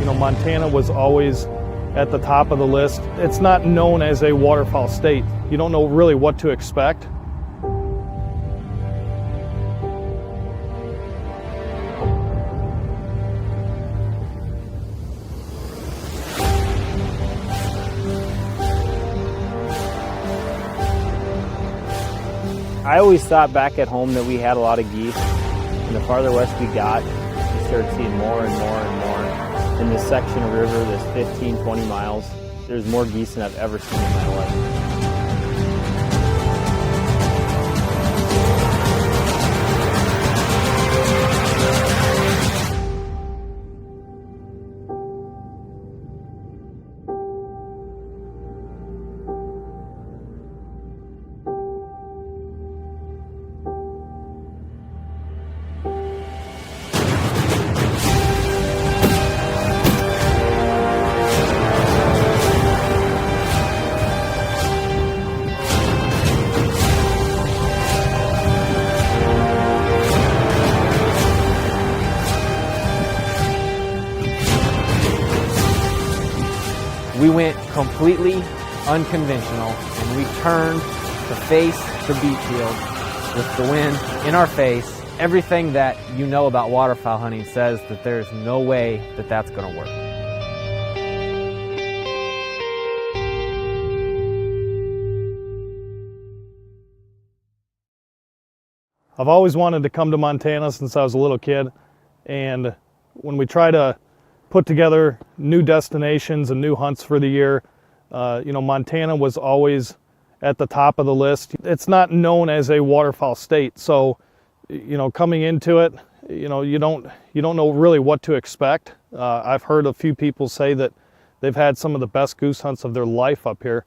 You know, Montana was always at the top of the list. It's not known as a waterfowl state. You don't know really what to expect. I always thought back at home that we had a lot of geese, and the farther west we got, we started seeing more and more and more. In this section of river, this 15, 20 miles, there's more geese than I've ever seen in my life. We went completely unconventional and we turned to face the beet field with the wind in our face. Everything that you know about waterfowl hunting says that there's no way that that's going to work. I've always wanted to come to Montana since I was a little kid, and when we try to put together new destinations and new hunts for the year, you know, Montana was always at the top of the list. It's not known as a waterfowl state, so you know, coming into it, you know, you don't know really what to expect. I've heard a few people say that they've had some of the best goose hunts of their life up here.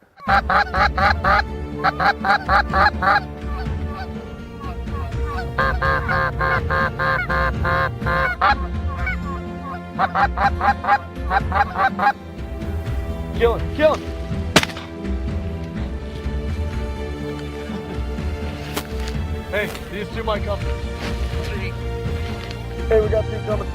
Kill him, kill him. Hey, these two might come. Hey, we got two coming.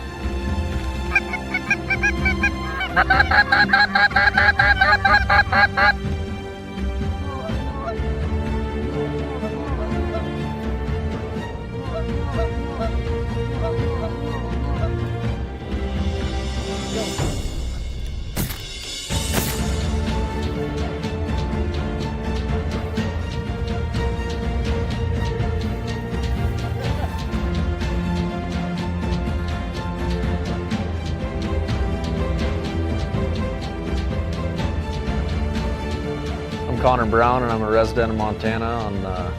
I'm Connor Brown and I'm a resident of Montana on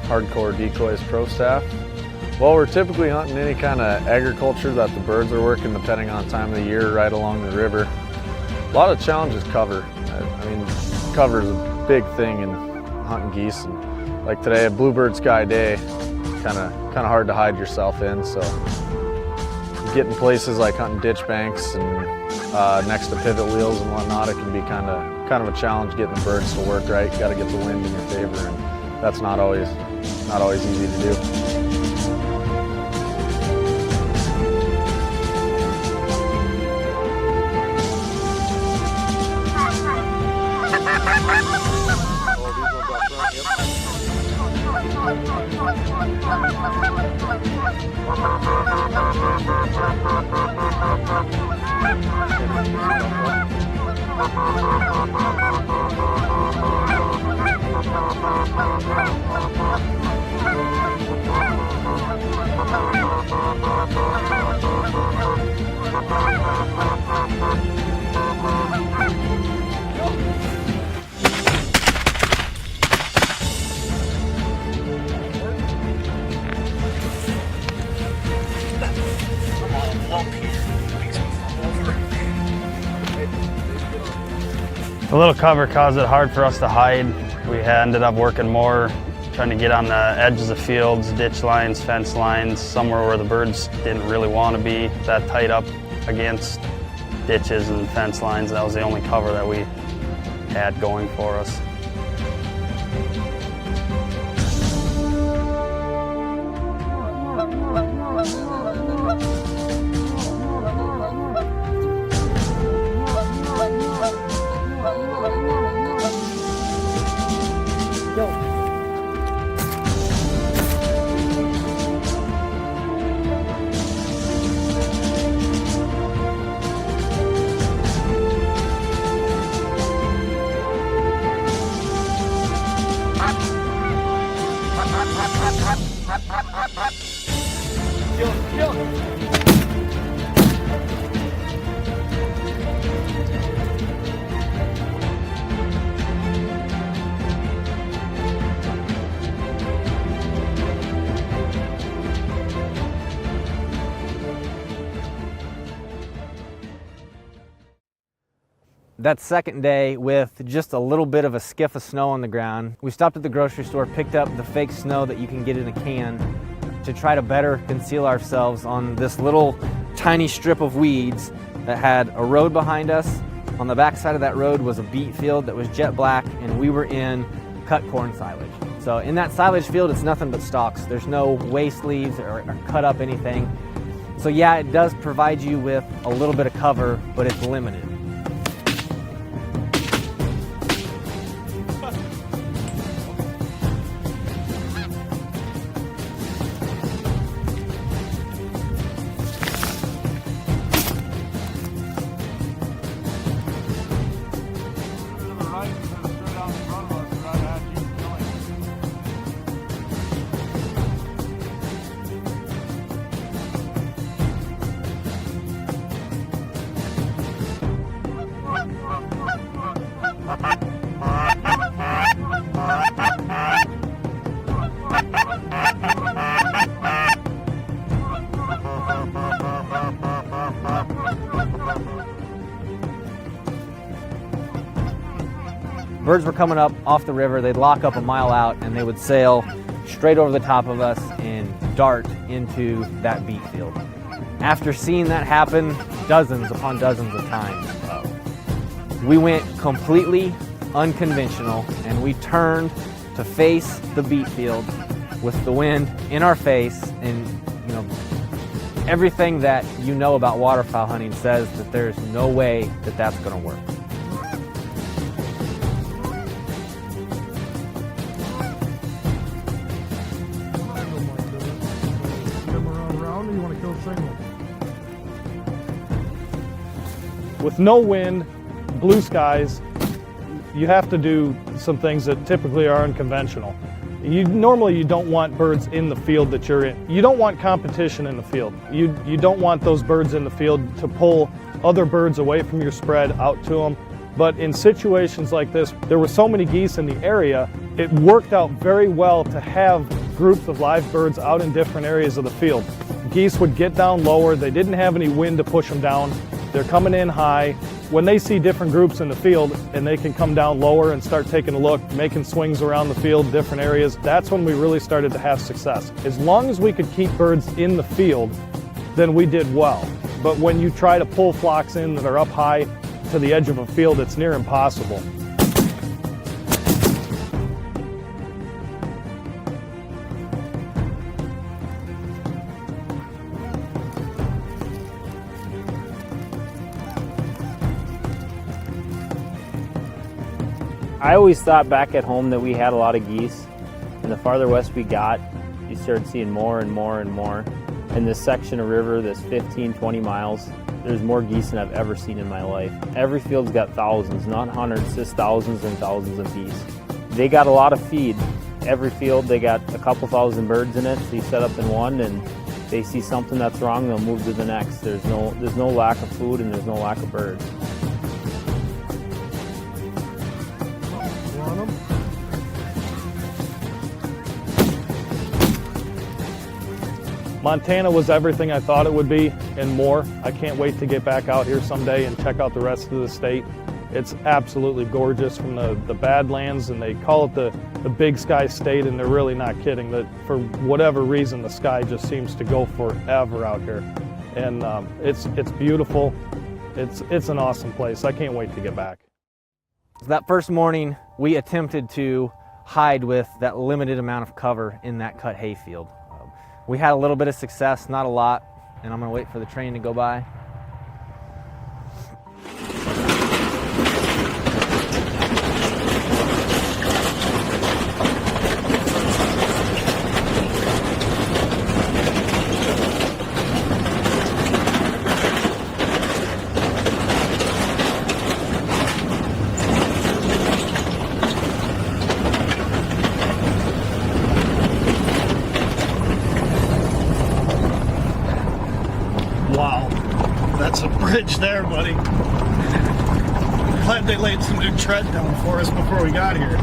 Hardcore Decoys Pro staff. Well, we're typically hunting any kind of agriculture that the birds are working depending on time of the year right along the river. A lot of challenges cover. I mean, cover is a big thing in hunting geese. And like today, a bluebird sky day, kind of hard to hide yourself in. So getting places like hunting ditch banks and next to pivot wheels and whatnot, it can be kind of a challenge getting the birds to work right. You got to get the wind in your favor, and that's not always easy to do. The little cover caused it hard for us to hide. We ended up working more, trying to get on the edges of fields, ditch lines, fence lines, somewhere where the birds didn't really want to be that tight up against ditches and fence lines. That was the only cover that we had going for us. That second day, with just a little bit of a skiff of snow on the ground, we stopped at the grocery store, picked up the fake snow that you can get in a can to try to better conceal ourselves on this little tiny strip of weeds that had a road behind us. On the back side of that road was a beet field that was jet black, and we were in cut corn silage. So in that silage field, it's nothing but stalks. There's no waste leaves or cut up anything. So yeah, it does provide you with a little bit of cover, but it's limited. Birds were coming up off the river, they'd lock up a mile out, and they would sail straight over the top of us and dart into that beet field. After seeing that happen dozens upon dozens of times, we went completely unconventional, and we turned to face the beet field with the wind in our face. And you know, everything that you know about waterfowl hunting says that there's no way that that's going to work. With no wind, blue skies, you have to do some things that typically are unconventional. Normally you don't want birds in the field that you're in. You don't want competition in the field. You don't want those birds in the field to pull other birds away from your spread out to them. But in situations like this, there were so many geese in the area, it worked out very well to have groups of live birds out in different areas of the field. Geese would get down lower, they didn't have any wind to push them down. They're coming in high. When they see different groups in the field and they can come down lower and start taking a look, making swings around the field, different areas, that's when we really started to have success. As long as we could keep birds in the field, then we did well. But when you try to pull flocks in that are up high to the edge of a field, it's near impossible. I always thought back at home that we had a lot of geese, and the farther west we got, you started seeing more and more and more. In this section of river, this 15, 20 miles, there's more geese than I've ever seen in my life. Every field's got thousands, not hundreds, just thousands and thousands of geese. They got a lot of feed. Every field, they got a couple thousand birds in it, so you set up in one, and they see something that's wrong, they'll move to the next. There's no lack of food, and there's no lack of birds. Montana was everything I thought it would be and more. I can't wait to get back out here someday and check out the rest of the state. It's absolutely gorgeous from the Badlands, and they call it the Big Sky State, and they're really not kidding. That for whatever reason, the sky just seems to go forever out here. And it's beautiful. It's an awesome place. I can't wait to get back. That first morning, we attempted to hide with that limited amount of cover in that cut hay field. We had a little bit of success, not a lot, and I'm going to wait for the train to go by. Wow, that's a bridge there, buddy. Glad they laid some new tread down for us before we got here.